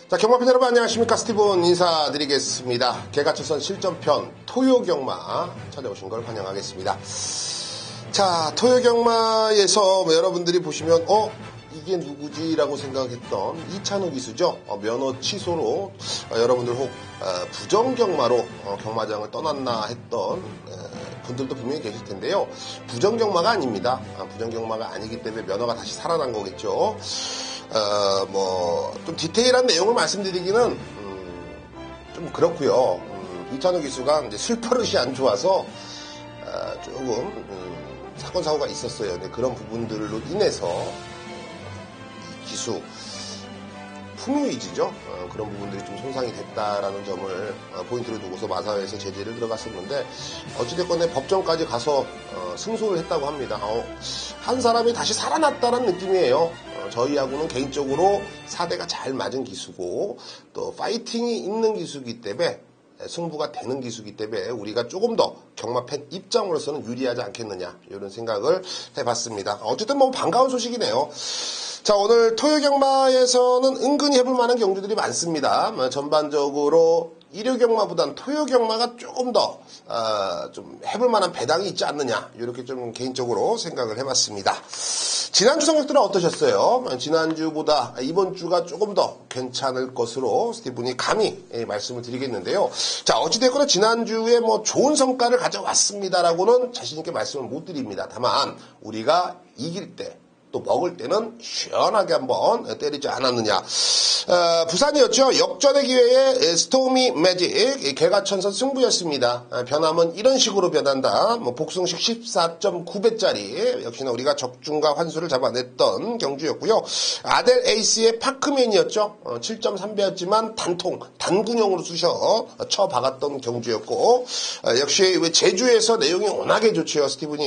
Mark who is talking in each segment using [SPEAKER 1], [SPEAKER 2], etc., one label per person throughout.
[SPEAKER 1] 자, 경마팬 여러분 안녕하십니까? 스티븐 인사드리겠습니다. 개가초선 실전편 토요경마 찾아오신 걸 환영하겠습니다. 자, 토요경마에서 여러분들이 보시면 이게 누구지? 라고 생각했던 이찬우 기수죠. 면허 취소로 여러분들 혹 부정경마로 경마장을 떠났나 했던 분들도 분명히 계실 텐데요. 부정경마가 아닙니다. 부정경마가 아니기 때문에 면허가 다시 살아난 거겠죠. 좀 디테일한 내용을 말씀드리기는 좀 그렇고요. 이찬우 기수가 이제 술버릇이 안 좋아서 조금 사건 사고가 있었어요. 근데 그런 부분들로 인해서 이 기수 품위위지죠. 그런 부분들이 좀 손상이 됐다라는 점을 포인트를 두고서 마사회에서 제재를 들어갔었는데 어찌됐건 법정까지 가서 승소를 했다고 합니다. 한 사람이 다시 살아났다는 느낌이에요. 저희하고는 개인적으로 사대가 잘 맞은 기수고 또 파이팅이 있는 기수이기 때문에 승부가 되는 기수이기 때문에 우리가 조금 더 경마팬 입장으로서는 유리하지 않겠느냐 이런 생각을 해봤습니다. 어쨌든 반가운 소식이네요. 자, 오늘 토요경마에서는 은근히 해볼 만한 경주들이 많습니다. 전반적으로 일요경마보단 토요경마가 조금 더 좀 해볼 만한 배당이 있지 않느냐 이렇게 좀 개인적으로 생각을 해봤습니다. 지난주 성적들은 어떠셨어요? 지난주보다 이번 주가 조금 더 괜찮을 것으로 스티븐이 감히 말씀을 드리겠는데요. 자, 어찌됐거나 지난주에 좋은 성과를 가져왔습니다라고는 자신있게 말씀을 못 드립니다. 다만 우리가 이길 때 또 먹을 때는 시원하게 한번 때리지 않았느냐. 부산이었죠. 역전의 기회에 스토미 매직 개가천선 승부였습니다. 변함은 이런 식으로 변한다. 복승식 14.9배짜리 역시나 우리가 적중과 환수를 잡아냈던 경주였고요. 아델 에이스의 파크맨이었죠. 7.3배였지만 단군형으로 쳐박았던 경주였고 역시 제주에서 내용이 워낙에 좋죠. 스티븐이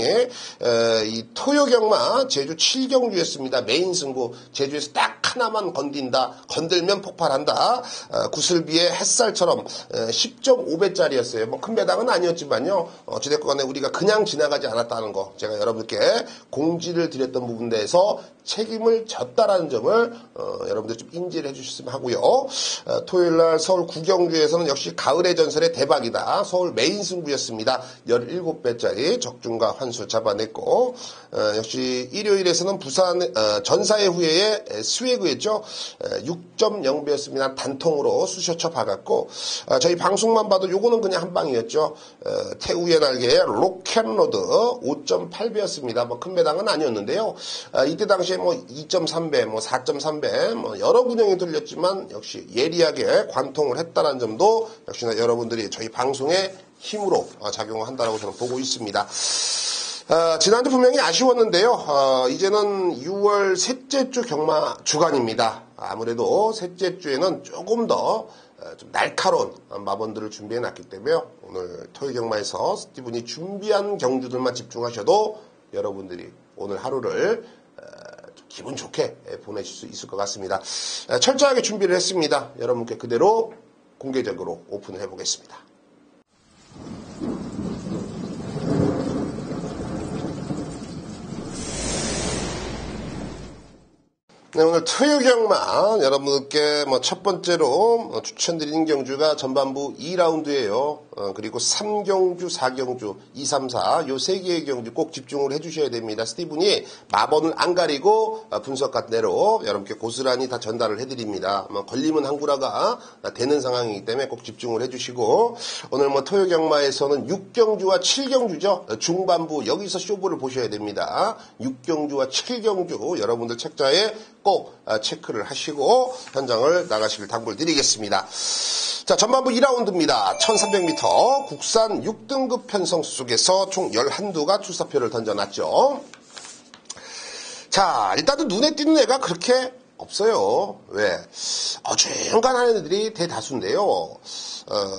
[SPEAKER 1] 이 토요경마 제주 7경주였습니다. 메인 승부 제주에서 딱 하나만 건들면 폭발한다. 구슬비의 햇살처럼 10.5배짜리였어요. 큰 배당은 아니었지만요. 어찌됐건 간에 우리가 그냥 지나가지 않았다는 거 제가 여러분께 공지를 드렸던 부분에서 책임을 졌다라는 점을 여러분들 좀 인지를 해주셨으면 하고요. 토요일날 서울 구경주에서는 역시 가을의 전설의 대박이다. 서울 메인 승부였습니다. 17배짜리 적중과 환수 잡아냈고 역시 일요일에서는 부산 전사의 후예의 스웨그였죠. 6.0배였습니다. 단통으로 쑤셔쳐 박았고 저희 방송만 봐도 요거는 그냥 한 방이었죠. 태우의 날개의 로켓로드 5.8배였습니다. 큰 배당은 아니었는데요. 이때 당시에 2.3배, 4.3배 여러 군형이 들렸지만 역시 예리하게 관통을 했다는 점도 역시나 여러분들이 저희 방송의 힘으로 작용을 한다고 저는 보고 있습니다. 지난주 분명히 아쉬웠는데요. 이제는 6월 셋째 주 경마 주간입니다. 아무래도 셋째 주에는 조금 더 좀 날카로운 마번들을 준비해놨기 때문에 오늘 토요경마에서 스티븐이 준비한 경주들만 집중하셔도 여러분들이 오늘 하루를 기분 좋게 보내실 수 있을 것 같습니다. 철저하게 준비를 했습니다. 여러분께 그대로 공개적으로 오픈을 해보겠습니다. 네, 오늘 토요경마 여러분들께 첫 번째로 추천드리는 경주가 전반부 2라운드예요. 그리고 3경주, 4경주, 2, 3, 4 요 세 개의 경주 꼭 집중을 해주셔야 됩니다. 스티븐이 마번을 안 가리고 분석한 대로 여러분께 고스란히 다 전달을 해드립니다. 걸리면 항구라가 되는 상황이기 때문에 꼭 집중을 해주시고 오늘 토요경마에서는 6경주와 7경주죠. 중반부 여기서 쇼부를 보셔야 됩니다. 6경주와 7경주 여러분들 책자에 꼭 체크를 하시고 현장을 나가시길 당부를 드리겠습니다. 자, 전반부 2라운드입니다. 1300m 국산 6등급 편성 속에서 총 11두가 출사표를 던져놨죠. 자, 일단은 눈에 띄는 애가 그렇게 없어요. 왜? 어중간한 애들이 대다수인데요.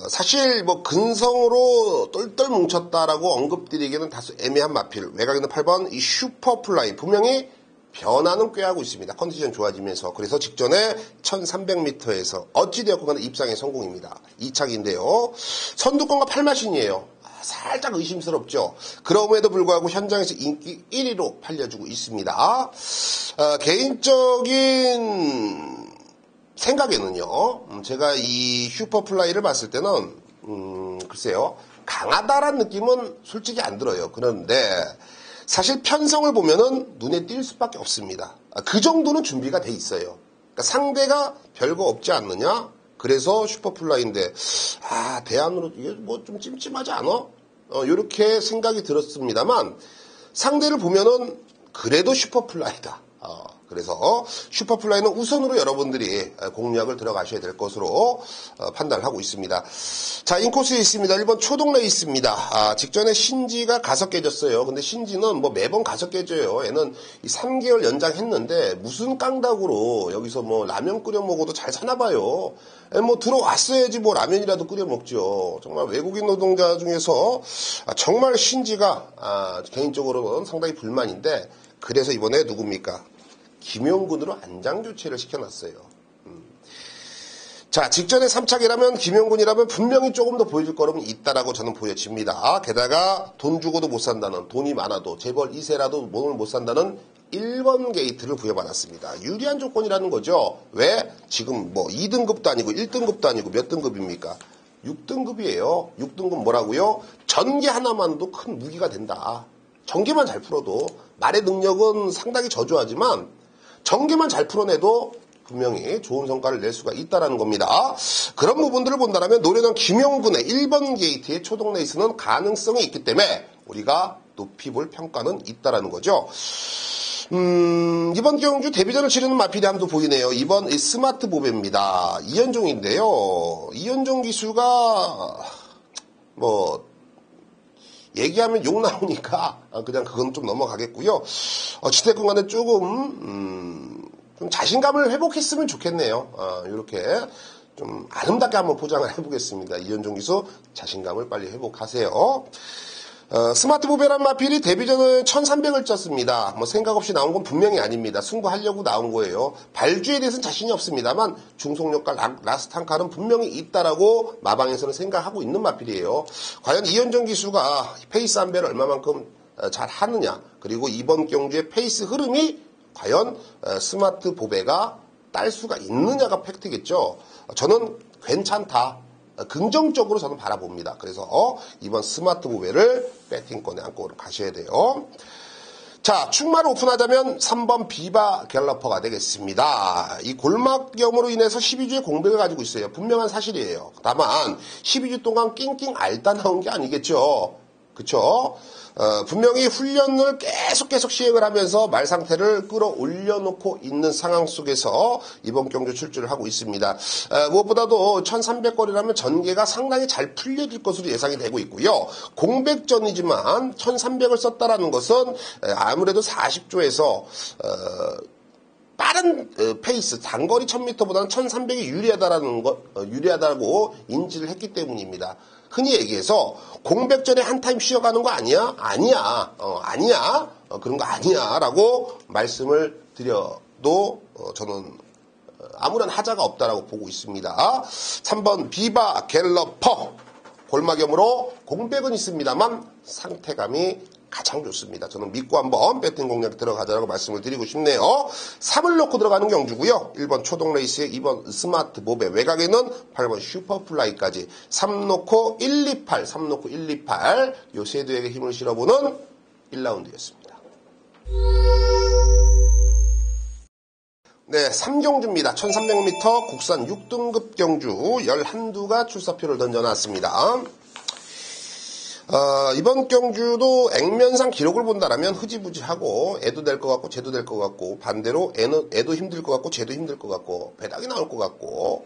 [SPEAKER 1] 사실 근성으로 똘똘 뭉쳤다라고 언급드리기에는 다소 애매한 마필. 외곽에 있는 8번 이 슈퍼플라이 분명히 변화는 꾀하고 있습니다. 컨디션 좋아지면서. 그래서 직전에 1300m에서 어찌되었건 입상에 성공입니다. 2착인데요. 선두권과 8마신이에요. 살짝 의심스럽죠. 그럼에도 불구하고 현장에서 인기 1위로 팔려주고 있습니다. 개인적인 생각에는요, 제가 이 슈퍼플라이를 봤을 때는, 글쎄요, 강하다란 느낌은 솔직히 안 들어요. 그런데, 사실 편성을 보면은 눈에 띌 수밖에 없습니다. 그 정도는 준비가 돼 있어요. 그러니까 상대가 별거 없지 않느냐? 그래서 슈퍼플라이인데, 대안으로, 이게 뭐 좀 찜찜하지 않아? 요렇게 생각이 들었습니다만, 상대를 보면은, 그래도 슈퍼플라이다. 그래서 슈퍼플라이는 우선으로 여러분들이 공략을 들어가셔야 될 것으로 판단을 하고 있습니다. 자, 인코스에 있습니다. 1번 초동 레이스입니다. 직전에 신지가 가서 깨졌어요. 근데 신지는 뭐 매번 가서 깨져요. 얘는 3개월 연장했는데 무슨 깡닭으로 여기서 뭐 라면 끓여 먹어도 잘 사나봐요. 뭐 들어왔어야지 뭐 라면이라도 끓여 먹죠. 정말 외국인 노동자 중에서 정말 신지가 개인적으로는 상당히 불만인데, 그래서 이번에 누굽니까? 김용군으로 안장 교체를 시켜놨어요. 자, 직전에 3차기라면 김용군이라면 분명히 조금 더 보여줄 거름은 있다라고 저는 보여집니다. 게다가 돈 주고도 못 산다는, 돈이 많아도 재벌 2세라도 몸을 못 산다는 1번 게이트를 부여받았습니다. 유리한 조건이라는 거죠. 왜? 지금 뭐 2등급도 아니고 1등급도 아니고 몇 등급입니까? 6등급이에요. 6등급 뭐라고요? 전개 하나만도 큰 무기가 된다. 전개만 잘 풀어도, 말의 능력은 상당히 저조하지만 전개만 잘 풀어내도 분명히 좋은 성과를 낼 수가 있다는 겁니다. 그런 부분들을 본다면 노련한 김용군의 1번 게이트의 초동 레이스는 가능성이 있기 때문에 우리가 높이 볼 평가는 있다는 거죠. 이번 경주 데뷔전을 치르는 마피디함도 보이네요. 이번 스마트 보배입니다. 이현종인데요. 이현종 기수가 뭐 얘기하면 욕 나오니까 그냥 그건 좀 넘어가겠고요. 어찌됐건 간에 조금 좀 자신감을 회복했으면 좋겠네요. 이렇게 좀 아름답게 한번 포장을 해보겠습니다. 이현종 기수 자신감을 빨리 회복하세요. 스마트 보배란 마필이 데뷔전을 1300을 쪘습니다. 뭐 생각 없이 나온 건 분명히 아닙니다. 승부하려고 나온 거예요. 발주에 대해서는 자신이 없습니다만 중속력과 라스트 한 칸은 분명히 있다라고 마방에서는 생각하고 있는 마필이에요. 과연 이현정 기수가 페이스 한 배를 얼마만큼 잘 하느냐, 그리고 이번 경주의 페이스 흐름이 과연 스마트 보배가 딸 수가 있느냐가 팩트겠죠. 저는 괜찮다, 긍정적으로 저는 바라봅니다. 그래서 이번 스마트 보배를 배팅권에 안고 가셔야 돼요. 자, 충마를 오픈하자면 3번 비바 갤러퍼가 되겠습니다. 이 골막염으로 인해서 12주의 공백을 가지고 있어요. 분명한 사실이에요. 다만 12주 동안 낑낑 앓다 나온 게 아니겠죠. 그쵸? 분명히 훈련을 계속 시행을 하면서 말 상태를 끌어올려놓고 있는 상황 속에서 이번 경주 출주를 하고 있습니다. 무엇보다도 1300거리라면 전개가 상당히 잘 풀려질 것으로 예상이 되고 있고요. 공백전이지만 1300을 썼다라는 것은 아무래도 40조에서 빠른 페이스, 단거리 1000m보다는 1300이 유리하다고 인지를 했기 때문입니다. 흔히 얘기해서 공백전에 한 타임 쉬어가는 거 아니야? 아니야. 아니야. 그런 거 아니야. 라고 말씀을 드려도 저는 아무런 하자가 없다라고 보고 있습니다. 3번 비바 갤러퍼. 골막염으로 공백은 있습니다만 상태감이 가장 좋습니다. 저는 믿고 한번 배팅 공략 들어가자라고 말씀을 드리고 싶네요. 3을 놓고 들어가는 경주고요. 1번 초동 레이스에 2번 스마트 보배, 외곽에는 8번 슈퍼플라이까지 3 놓고 128, 3 놓고 128 요 세 대에게 힘을 실어보는 1라운드였습니다. 네, 3경주입니다. 1300m 국산 6등급 경주 11두가 출사표를 던져놨습니다. 이번 경주도 액면상 기록을 본다라면 흐지부지하고 애도 될 것 같고 쟤도 될 것 같고, 반대로 애도 힘들 것 같고 쟤도 힘들 것 같고, 배당이 나올 것 같고,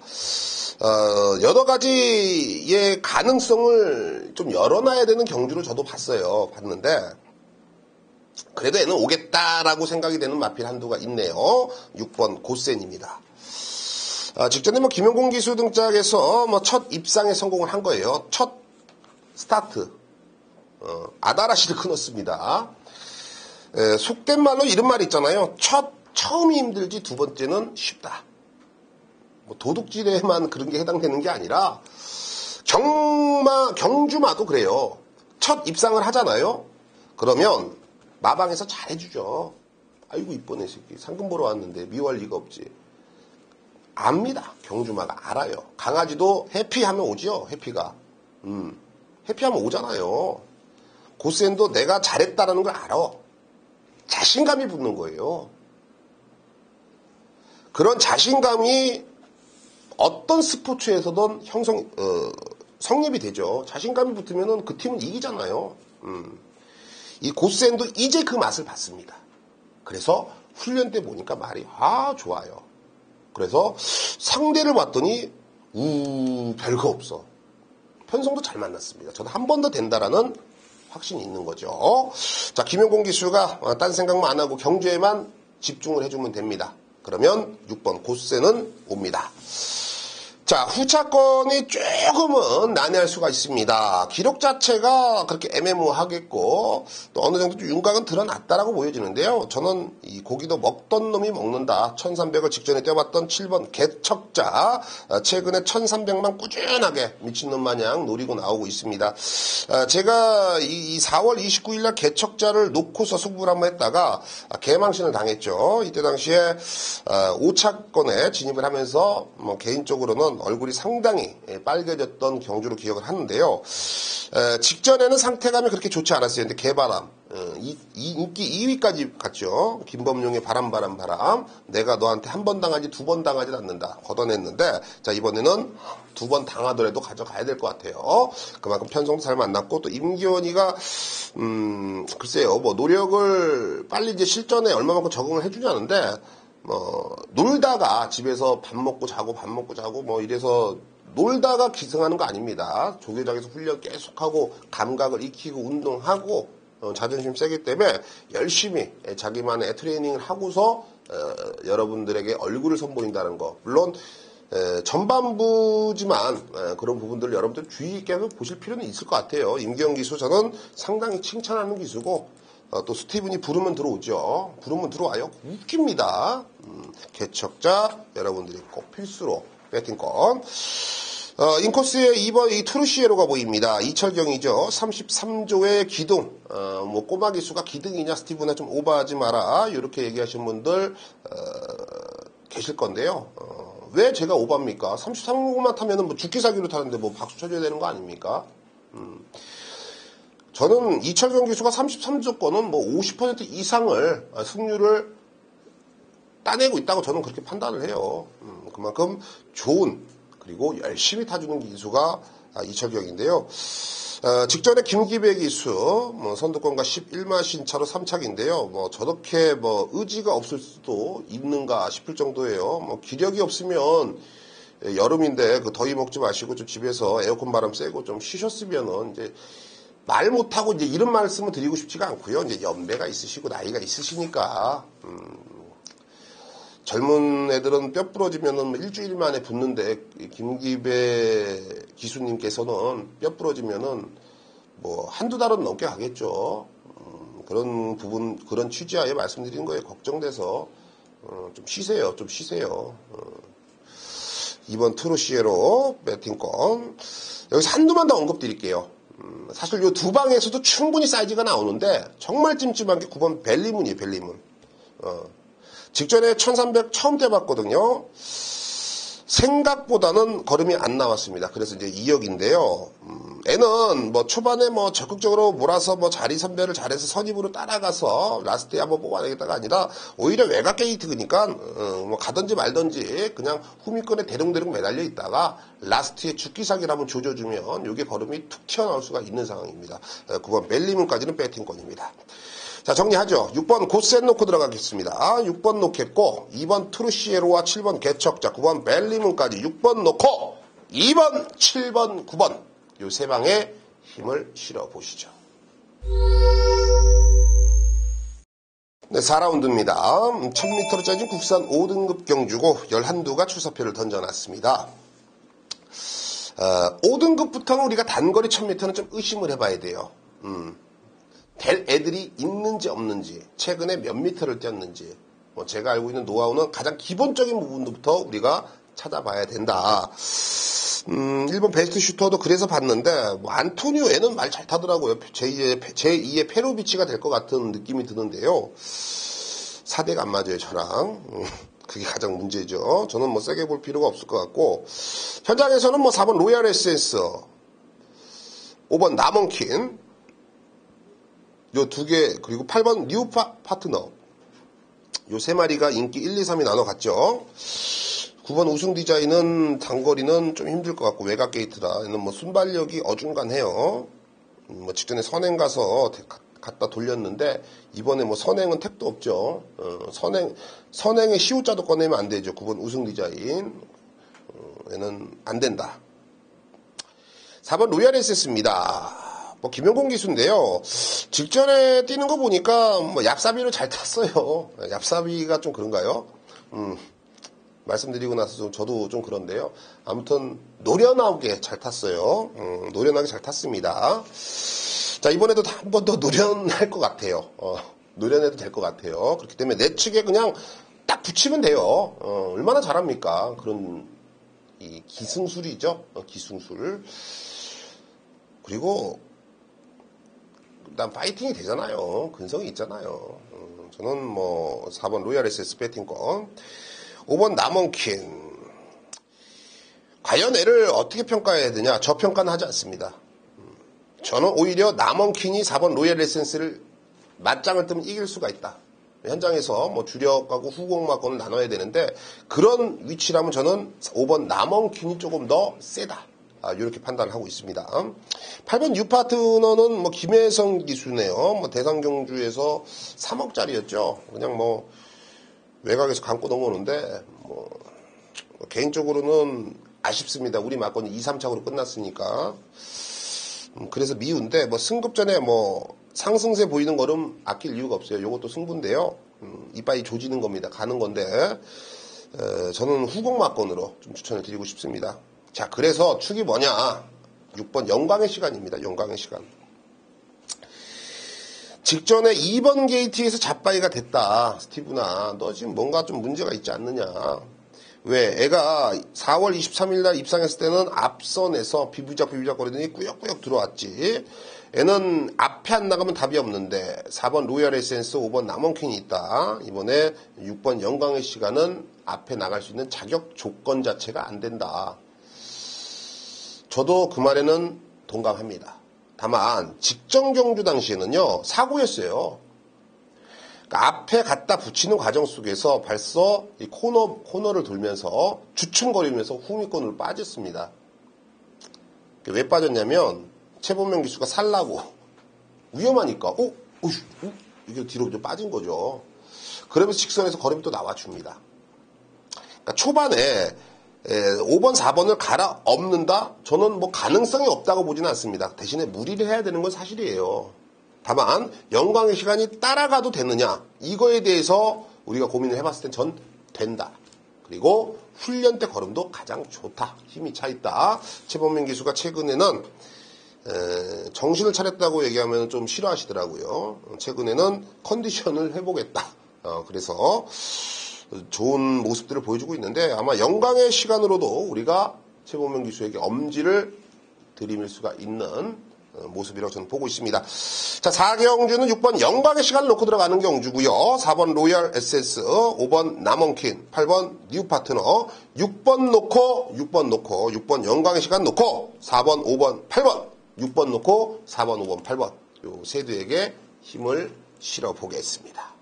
[SPEAKER 1] 여러 가지의 가능성을 좀 열어놔야 되는 경주를 저도 봤는데 그래도 애는 오겠다라고 생각이 되는 마필 한두가 있네요. 6번 고센입니다. 직전에 김용곤 기수 등짝에서 첫 입상에 성공을 한 거예요. 첫 스타트. 아다라시를 끊었습니다. 속된 말로 이런 말 있잖아요. 처음이 힘들지 두 번째는 쉽다. 도둑질에만 그런 게 해당되는 게 아니라 경주마도 그래요. 첫 입상을 하잖아요. 그러면 마방에서 잘해주죠. 아이고 이쁘네 새끼. 상금 보러 왔는데 미워할 리가 없지. 압니다. 경주마가 알아요. 강아지도 해피하면 오지요. 해피가. 해피하면 오잖아요. 고센도 내가 잘했다라는 걸 알아. 자신감이 붙는 거예요. 그런 자신감이 어떤 스포츠에서든 성립이 되죠. 자신감이 붙으면 그 팀은 이기잖아요. 이 고센도 이제 그 맛을 봤습니다. 그래서 훈련 때 보니까 말이 좋아요. 그래서 상대를 봤더니 별거 없어. 편성도 잘 만났습니다. 저는 한 번 더 된다라는 확신이 있는 거죠. 자, 김용곤 기수가 딴 생각만 안 하고 경주에만 집중을 해주면 됩니다. 그러면 6번 고센은 옵니다. 자, 후차권이 조금은 난해할 수가 있습니다. 기록 자체가 그렇게 애매모호하겠고 또 어느 정도 좀 윤곽은 드러났다라고 보여지는데요. 저는 이 고기도 먹던 놈이 먹는다. 1300을 직전에 뛰어봤던 7번 개척자, 최근에 1300만 꾸준하게 미친놈 마냥 노리고 나오고 있습니다. 제가 이 4월 29일 날 개척자를 놓고서 승부를 한번 했다가 개망신을 당했죠. 이때 당시에 5차권에 진입을 하면서 개인적으로는 얼굴이 상당히 빨개졌던 경주로 기억을 하는데요. 직전에는 상태감이 그렇게 좋지 않았어요. 근데 개바람, 인기 2위까지 갔죠. 김범용의 바람. 내가 너한테 한 번 당하지 2번 당하지 않는다. 걷어냈는데, 자, 이번에는 2번 당하더라도 가져가야 될 것 같아요. 그만큼 편성도 잘 만났고, 또 임기원이가, 글쎄요, 노력을 빨리 이제 실전에 얼마만큼 적응을 해주냐는데, 놀다가 집에서 밥 먹고 자고 이래서 놀다가 기승하는 거 아닙니다. 조교장에서 훈련 계속하고 감각을 익히고 운동하고 자존심 세기 때문에 열심히 자기만의 트레이닝을 하고서 여러분들에게 얼굴을 선보인다는 거. 물론 전반부지만 그런 부분들을 여러분들 주의 깊게 보실 필요는 있을 것 같아요. 임기영 기수 저는 상당히 칭찬하는 기수고 또 스티븐이 부르면 들어오죠. 부르면 들어와요. 웃깁니다. 개척자 여러분들이 꼭 필수로 배팅권. 인코스에 2번 이 트루시에로가 보입니다. 이철경이죠. 33조의 기둥. 꼬마 기수가 기둥이냐 스티븐아 좀 오버하지 마라. 이렇게 얘기하신 분들 계실 건데요. 왜 제가 오버합니까? 33조만 타면은 죽기 살기로 타는데 박수 쳐줘야 되는 거 아닙니까? 저는 이철경 기수가 33조권은 50% 이상을 승률을 따내고 있다고 저는 그렇게 판단을 해요. 그만큼 좋은 그리고 열심히 타주는 기수가 이철경인데요. 직전에 김기배 기수 선두권과 11만 신차로 3착인데요. 저렇게 의지가 없을 수도 있는가 싶을 정도예요. 기력이 없으면 여름인데 그 더위 먹지 마시고 좀 집에서 에어컨 바람 쐬고 좀 쉬셨으면은 이제 말 못하고 이제 이런 말씀을 드리고 싶지가 않고요. 이제 연배가 있으시고 나이가 있으시니까 젊은 애들은 뼈 부러지면은 일주일 만에 붙는데 김기배 기수님께서는 뼈 부러지면은 한두 달은 넘게 가겠죠. 그런 부분 그런 취지하에 말씀드리는 거에 걱정돼서 좀 쉬세요. 2번 트루시에로 배팅권. 여기서 한두만 더 언급드릴게요. 사실 요 두 방에서도 충분히 사이즈가 나오는데 정말 찜찜한 게 9번 벨리문이에요. 벨리문. 직전에 1300 처음 떼봤거든요. 생각보다는 걸음이 안 나왔습니다. 그래서 이제 2역인데요. 애는 초반에 적극적으로 몰아서 자리 선별을 잘해서 선입으로 따라가서 라스트에 한번 뽑아내겠다가 아니라 오히려 외곽 게이트니까 가든지 말든지 그냥 후미권에 대롱대롱 매달려 있다가 라스트에 죽기사기를 한번 조져주면 이게 걸음이 툭 튀어나올 수가 있는 상황입니다. 9번 벨리문까지는 배팅권입니다. 자, 정리하죠. 6번 고센 놓고 들어가겠습니다. 6번 놓겠고 2번 트루시에로와 7번 개척자 9번 벨리문까지 6번 놓고 2번 7번 9번 요 세 방에 힘을 실어 보시죠. 네, 4라운드입니다. 1000m로 짜진 국산 5등급 경주고 11두가 출사표를 던져놨습니다. 5등급부터는 우리가 단거리 1000m는 좀 의심을 해봐야 돼요. 될 애들이 있는지 없는지, 최근에 몇 미터를 뛰었는지, 제가 알고 있는 노하우는 가장 기본적인 부분부터 우리가 찾아봐야 된다. 일본 베스트 슈터도 그래서 봤는데, 안토니오 애는 말 잘 타더라고요. 제2의 페로비치가 될 것 같은 느낌이 드는데요. 4대가 안 맞아요, 저랑. 그게 가장 문제죠. 저는 뭐 세게 볼 필요가 없을 것 같고, 현장에서는 뭐 4번 로얄 에센스, 5번 나먼킨, 요 두 개, 그리고 8번 뉴 파트너, 요 세 마리가 인기 1, 2, 3이 나눠갔죠. 9번 우승 디자인은 단거리는 좀 힘들 것 같고, 외곽 게이트라, 얘는 뭐 순발력이 어중간해요. 뭐 직전에 선행 가서 갖다 돌렸는데, 이번에 뭐 선행은 택도 없죠. 선행의 시우자도 꺼내면 안 되죠. 9번 우승 디자인. 얘는 안 된다. 4번 로얄 에센스입니다. 뭐 김영곤 기수인데요. 직전에 뛰는 거 보니까 뭐 얍사비로 잘 탔어요. 얍사비가 좀 그런가요? 말씀드리고 나서 저도 좀 그런데요. 아무튼 노련하게 잘 탔어요. 노련하게 잘 탔습니다. 자, 이번에도 한 번 더 노련할 것 같아요. 노련해도 될 것 같아요. 그렇기 때문에 내 측에 그냥 딱 붙이면 돼요. 얼마나 잘합니까? 그런 이 기승술이죠. 기승술. 그리고 일단 파이팅이 되잖아요. 근성이 있잖아요. 저는 뭐 4번 로얄 에센스 배팅권, 5번 나먼킨. 과연 애를 어떻게 평가해야 되냐? 저평가는 하지 않습니다. 저는 오히려 나먼킨이 4번 로얄 에센스를 맞짱을 뜨면 이길 수가 있다. 현장에서 뭐 주력하고 후공마권을 나눠야 되는데, 그런 위치라면 저는 5번 나먼킨이 조금 더 세다. 이렇게 판단을 하고 있습니다. 8번 뉴 파트너는 뭐 김혜성 기수네요. 뭐 대상경주에서 3억짜리였죠. 그냥 뭐 외곽에서 감고 넘어오는데, 뭐 개인적으로는 아쉽습니다. 우리 마건이 2, 3착으로 끝났으니까. 그래서 미운데, 뭐 승급전에 뭐 상승세 보이는 거는 아낄 이유가 없어요. 요것도 승부인데요. 이빨이 조지는 겁니다. 가는 건데, 저는 후공마건으로 좀 추천을 드리고 싶습니다. 자, 그래서 축이 뭐냐? 6번 영광의 시간입니다. 영광의 시간. 직전에 2번 게이트에서 잡바이가 됐다. 스티브나, 너 지금 뭔가 좀 문제가 있지 않느냐? 왜? 애가 4월 23일 날 입상했을 때는 앞선에서 비부작 거리더니 꾸역꾸역 들어왔지. 애는 앞에 안 나가면 답이 없는데 4번 로얄 에센스, 5번 나먼킨이 있다. 이번에 6번 영광의 시간은 앞에 나갈 수 있는 자격 조건 자체가 안 된다. 저도 그 말에는 동감합니다. 다만 직전 경주 당시에는요, 사고였어요. 그러니까 앞에 갖다 붙이는 과정 속에서 벌써 이 코너를 돌면서 주춤거리면서 후미권으로 빠졌습니다. 왜 빠졌냐면 최범용 기수가 살라고 위험하니까 이게 뒤로 좀 빠진 거죠. 그러면서 직선에서 걸음이 또 나와줍니다. 그러니까 초반에 5번, 4번을 갈아엎는다? 저는 뭐 가능성이 없다고 보지는 않습니다. 대신에 무리를 해야 되는 건 사실이에요. 다만 영광의 시간이 따라가도 되느냐? 이거에 대해서 우리가 고민을 해봤을 땐 전 된다. 그리고 훈련 때 걸음도 가장 좋다. 힘이 차있다. 최범민 기수가 최근에는 정신을 차렸다고 얘기하면 좀 싫어하시더라고요. 최근에는 컨디션을 회복했다. 그래서 좋은 모습들을 보여주고 있는데, 아마 영광의 시간으로도 우리가 최범용 기수에게 엄지를 들이밀 수가 있는 모습이라고 저는 보고 있습니다. 자, 4경주는 6번 영광의 시간을 놓고 들어가는 경주고요. 4번 로얄 에센스, 5번 나먼킨, 8번 뉴 파트너, 6번 놓고 6번 영광의 시간 놓고 4번, 5번, 8번, 6번 놓고 4번, 5번, 8번 요 세두에게 힘을 실어 보겠습니다.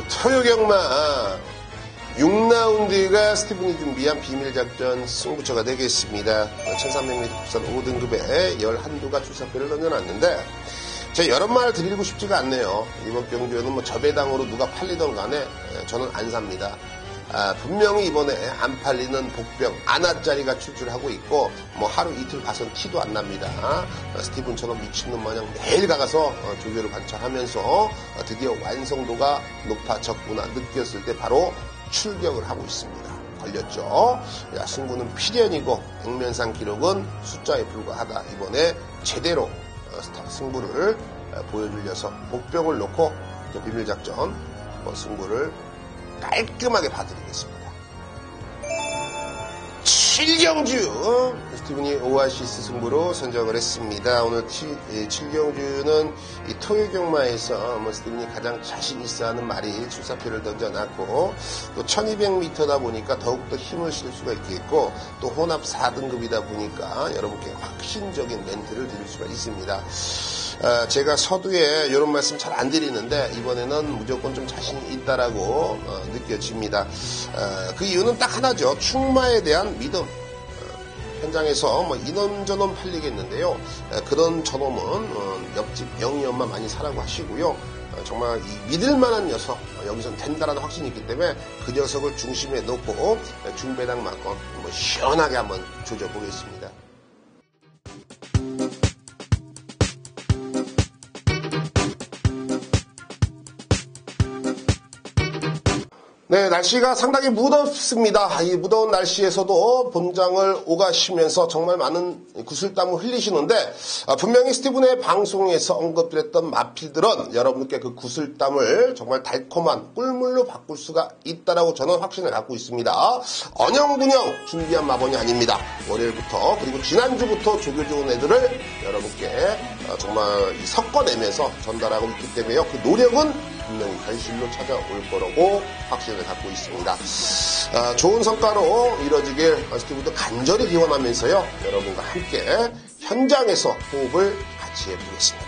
[SPEAKER 1] 처요경마 6라운드가 스티븐이 준비한 비밀작전 승부처가 되겠습니다. 1300m 국산 5등급에 11두가 출사표를 던져놨는데, 제가 여러 말 드리고 싶지가 않네요. 이번 경주에는 뭐 저배당으로 누가 팔리던 간에 저는 안 삽니다. 분명히 이번에 안 팔리는 복병 아나짜리가 출출하고 있고 뭐 하루 이틀 가선 티도 안 납니다. 스티븐처럼 미친놈 마냥 매일 가서 조교를 관찰하면서 드디어 완성도가 높아졌구나 느꼈을 때 바로 출격을 하고 있습니다. 걸렸죠. 승부는 필연이고 액면상 기록은 숫자에 불과하다. 이번에 제대로 승부를 보여줄 녀석 복병을 놓고 비밀작전 승부를 깔끔하게 봐드리겠습니다. 7경주 스티븐이 오아시스 승부로 선정을 했습니다. 오늘 7경주는 이 토요경마에서 스티븐이 가장 자신 있어하는 말이 출사표를 던져놨고 또 1200m다 보니까 더욱더 힘을 실 수가 있겠고 또 혼합 4등급이다 보니까 여러분께 확신적인 멘트를 드릴 수가 있습니다. 제가 서두에 이런 말씀 잘 안 드리는데 이번에는 무조건 좀 자신이 있다라고 느껴집니다. 그 이유는 딱 하나죠. 충마에 대한 믿음. 현장에서 이놈저놈 팔리겠는데요. 그런 저놈은 옆집 영희 엄마 많이 사라고 하시고요. 정말 이 믿을만한 녀석 여기선 된다라는 확신이 있기 때문에 그 녀석을 중심에 놓고 중배당만큼 시원하게 한번 조져보겠습니다. 네, 날씨가 상당히 무덥습니다. 이 무더운 날씨에서도 본장을 오가시면서 정말 많은 구슬땀을 흘리시는데 분명히 스티븐의 방송에서 언급드렸던 마필들은 여러분께 그 구슬땀을 정말 달콤한 꿀물로 바꿀 수가 있다라고 저는 확신을 갖고 있습니다. 언영분영 준비한 마번이 아닙니다. 월요일부터 그리고 지난주부터 조교 좋은 애들을 여러분께 정말 섞어내면서 전달하고 있기 때문에요. 그 노력은 분명히 결실로 찾아올 거라고 확신을 갖고 있습니다. 좋은 성과로 이뤄지길 스티븐도 간절히 기원하면서요. 여러분과 함께 현장에서 호흡을 같이 해보겠습니다.